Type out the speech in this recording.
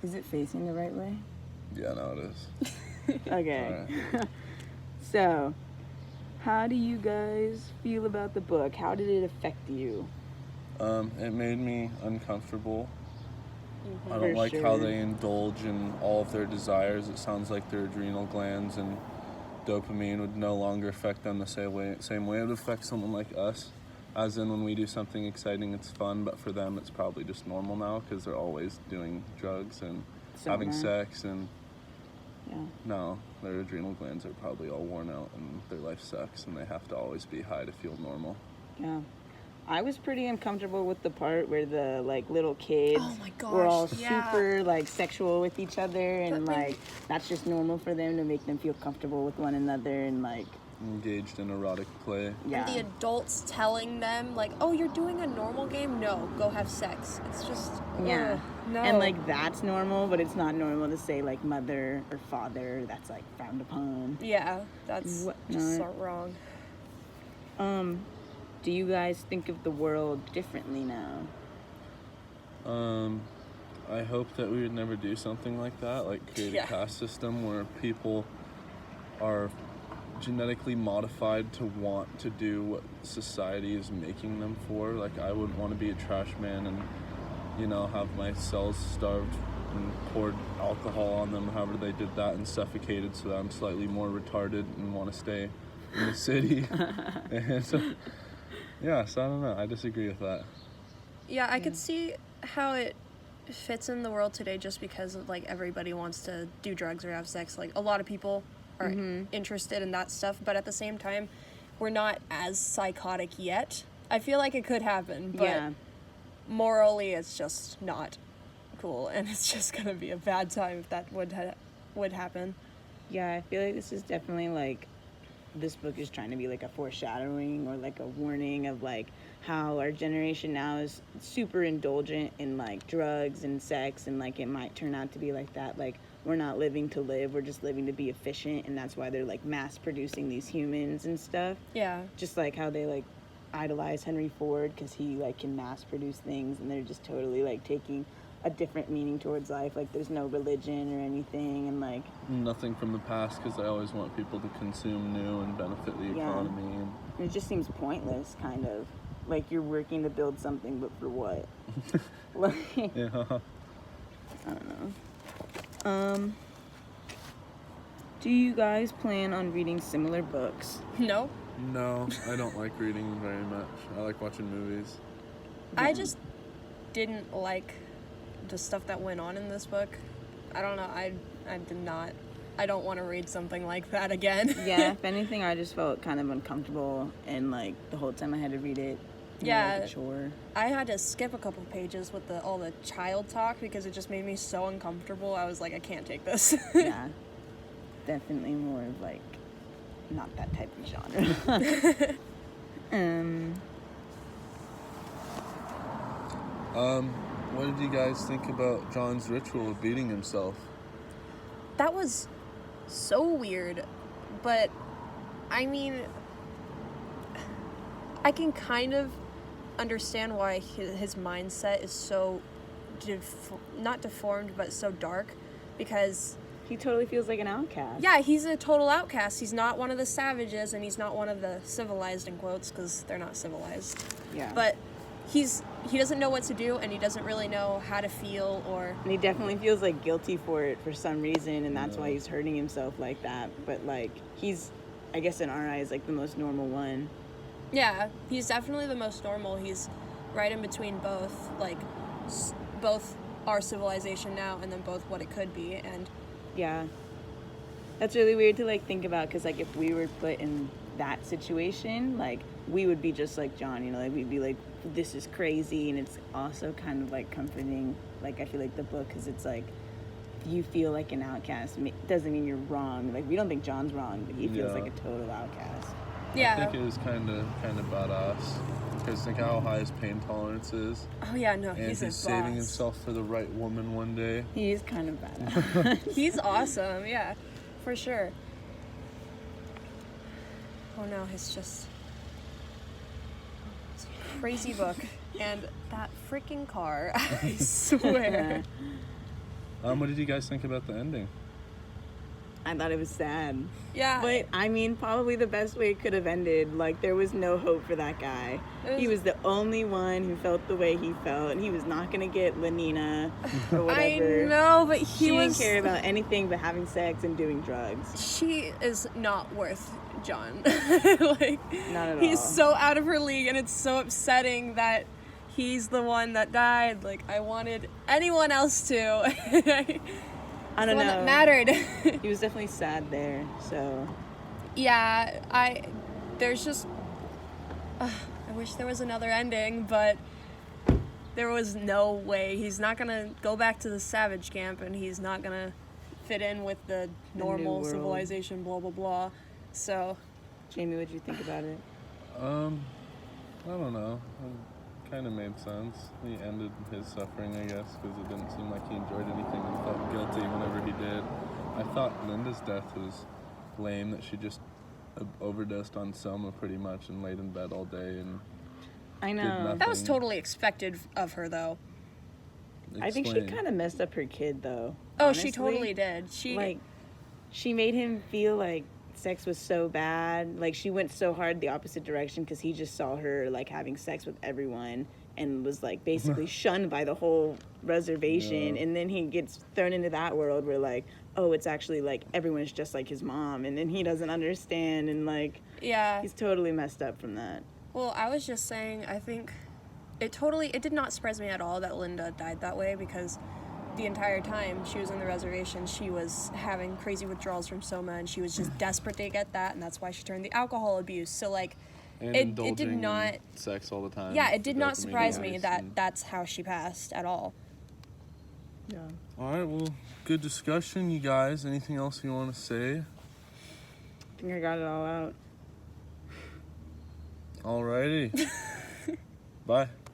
Is it facing the right way? Yeah, no, it is. Okay. Right. So, how do you guys feel about the book? How did it affect you? It made me uncomfortable. Mm-hmm. I don't For like how sure. they indulge in all of their desires. It sounds like their adrenal glands and dopamine would no longer affect them the same way it would affect someone like us. As in, when we do something exciting, it's fun, but for them, it's probably just normal now because they're always doing drugs and having sex, and Yeah. no, their adrenal glands are probably all worn out and their life sucks and they have to always be high to feel normal. Yeah. I was pretty uncomfortable with the part where the like little kids Oh my gosh, were all yeah. super like sexual with each other, and But like that's just normal for them to make them feel comfortable with one another, and like Engaged in erotic play. yeah. And the adults telling them, like, oh, you're doing a normal game? No, go have sex. It's just, Yeah. no. And like that's normal, but it's not normal to say like mother or father. That's like frowned upon. Yeah, that's What- just no. so wrong. Do you guys think of the world differently now? I hope that we would never do something like that, like create Yeah. a caste system where people are genetically modified to want to do what society is making them for. Like, I wouldn't want to be a trash man and, have my cells starved and poured alcohol on them, however they did that, and suffocated so that I'm slightly more retarded and want to stay in the city. And so, yeah, so I don't know. I disagree with that. Yeah, I could see how it fits in the world today just because of, like, everybody wants to do drugs or have sex. Like, a lot of people are interested in that stuff, but at the same time, we're not as psychotic yet. I feel like it could happen, but Yeah. morally it's just not cool, and it's just gonna be a bad time if that would happen. Yeah, I feel like this is definitely like this book is trying to be like a foreshadowing or like a warning of like how our generation now is super indulgent in like drugs and sex, and like it might turn out to be like that. Like, we're not living to live, we're just living to be efficient, and that's why they're like mass producing these humans and stuff. Yeah. Just like how they like idolize Henry Ford because he like can mass produce things, and they're just totally like taking a different meaning towards life. Like, there's no religion or anything, and like Nothing from the past, because I always want people to consume new and benefit the Yeah. economy. And it just seems pointless, kind of. Like, you're working to build something, but for what? Like, yeah. I don't know. Do you guys plan on reading similar books? No, No, I don't like reading very much. I like watching movies. I just didn't like the stuff that went on in this book. I don't know, I did not. I don't want to read something like that again. Yeah, if anything, I just felt kind of uncomfortable, and like the whole time I had to read it. Yeah. Like a chore. I had to skip a couple pages with all the child talk because it just made me so uncomfortable. I was like, I can't take this. Yeah. Definitely more of like not that type of genre. What did you guys think about John's ritual of beating himself? That was so weird, but I mean, I can kind of understand why his mindset is so not deformed, but so dark, because He totally feels like an outcast. yeah, he's a total outcast. He's not one of the savages, and he's not one of the civilized, in quotes, because they're not civilized. Yeah. But he doesn't know what to do, and he doesn't really know how to feel, or And he definitely feels like guilty for it for some reason, and that's why he's hurting himself like that. But like, he's, I guess in our eyes, like the most normal one. yeah, he's definitely the most normal. He's right in between both, like both our civilization now and then both what it could be. And Yeah. That's really weird to like think about, because like if we were put in that situation, like we would be just like John, like we'd be like, this is crazy. And it's also kind of like comforting, like I feel like the book, because it's like you feel like an outcast doesn't mean you're wrong. Like, we don't think John's wrong, but he feels like a total outcast. yeah. I think it was kind of badass. Because think how high his pain tolerance is. Oh yeah, no, And he's a he's saving boss. himself for the right woman one day. He is kind of badass. He's awesome, yeah, for sure. Oh no, it's just it's a crazy book, and that freaking car, I swear. What did you guys think about the ending? I thought it was sad. Yeah. But, I mean, probably the best way it could have ended. Like, there was no hope for that guy. He was the only one who felt the way he felt, and he was not going to get Lenina or whatever. I know, but he didn't care about anything but having sex and doing drugs. She is not worth John. Like, Not at all. he's so out of her league, and it's so upsetting that he's the one that died. Like, I wanted anyone else to. I don't know. That mattered. He was definitely sad there, so. Yeah, there's just, I wish there was another ending, but there was no way. He's not gonna go back to the savage camp, and he's not gonna fit in with the normal world. civilization, blah, blah, blah. So. Jamie, what'd you think about it? I don't know. It kind of made sense. He ended his suffering, I guess, because it didn't seem like he enjoyed anything and felt guilty whenever he did. I thought Linda's death was lame, that she just overdosed on Selma pretty much and laid in bed all day and I did know. nothing. That was totally expected of her, though. I think she Explain. kind of messed up her kid, though. Oh, honestly. she totally did. She made him feel like sex was so bad. Like, she went so hard the opposite direction because he just saw her, like, having sex with everyone and was, like, basically shunned by the whole reservation. Yeah. And then he gets thrown into that world where, like, oh, it's actually, like, everyone's just like his mom. And then he doesn't understand. And, like, Yeah. he's totally messed up from that. Well, I was just saying, I think it did not surprise me at all that Linda died that way, because the entire time she was in the reservation, she was having crazy withdrawals from Soma, and she was just desperate to get that, and that's why she turned the alcohol abuse. So, like, And it did indulging not. in sex all the time. Yeah, it for did not dopamine surprise me release that and- that's how she passed at all. Yeah. All right, well, good discussion, you guys. Anything else you want to say? I think I got it all out. Alrighty. Bye.